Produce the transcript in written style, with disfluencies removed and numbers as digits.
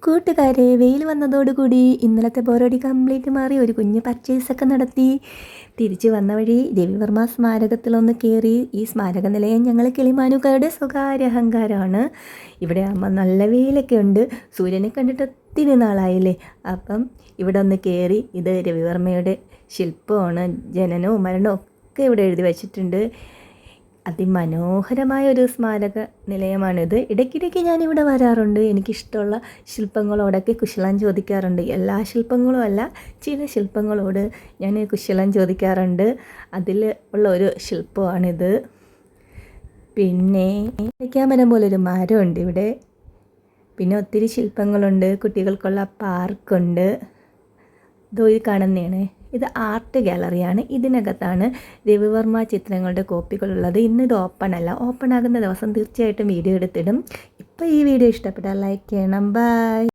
കൂട്ടുകാരെ, വെയിൽ വന്നതോടുകൂടി ഇന്നലത്തെ ബോറടി കംപ്ലീറ്റ് മാറി. ഒരു കുഞ്ഞ് പർച്ചേസൊക്കെ നടത്തി തിരിച്ചു വന്ന വഴി രവിവർമ്മ സ്മാരകത്തിലൊന്ന് കയറി. ഈ സ്മാരക നിലയം ഞങ്ങൾ കിളിമാനുകാരുടെ സ്വകാര്യ അഹങ്കാരമാണ്. ഇവിടെ ആകുമ്പോൾ നല്ല വെയിലൊക്കെ ഉണ്ട്. സൂര്യനെ കണ്ടിട്ട് ഒത്തിരി നാളായില്ലേ. അപ്പം ഇവിടെ ഒന്ന് കയറി. ഇത് രവിവർമ്മയുടെ ശില്പമാണ്. ജനനവും മരണവും ഒക്കെ ഇവിടെ എഴുതി വച്ചിട്ടുണ്ട്. അതിമനോഹരമായ ഒരു സ്മാരക നിലയമാണിത്. ഇടയ്ക്കിടയ്ക്ക് ഞാനിവിടെ വരാറുണ്ട്. എനിക്കിഷ്ടമുള്ള ശില്പങ്ങളോടൊക്കെ കുശലം ചോദിക്കാറുണ്ട്. എല്ലാ ശില്പങ്ങളും അല്ല, ചില ശില്പങ്ങളോട് ഞാൻ കുശലം ചോദിക്കാറുണ്ട്. അതിൽ ഉള്ള ഒരു ശില്പമാണിത്. പിന്നെ മരം പോലൊരു മരമുണ്ട് ഇവിടെ. പിന്നെ ഒത്തിരി ശില്പങ്ങളുണ്ട്. കുട്ടികൾക്കുള്ള പാർക്കുണ്ട്. ഇതോ ഈ കാണുന്നതാണ്. ഇത് ആർട്ട് ഗാലറിയാണ്. ഇതിനകത്താണ് രവിവർമ്മ ചിത്രങ്ങളുടെ കോപ്പികളുള്ളത്. ഇന്ന് ഇത് ഓപ്പൺ അല്ല. ഓപ്പൺ ആകുന്ന ദിവസം തീർച്ചയായിട്ടും വീഡിയോ എടുത്തിടും. ഇപ്പോൾ ഈ വീഡിയോ ഇഷ്ടപ്പെട്ടാൽ ലൈക്ക് ചെയ്യണം. ബൈ.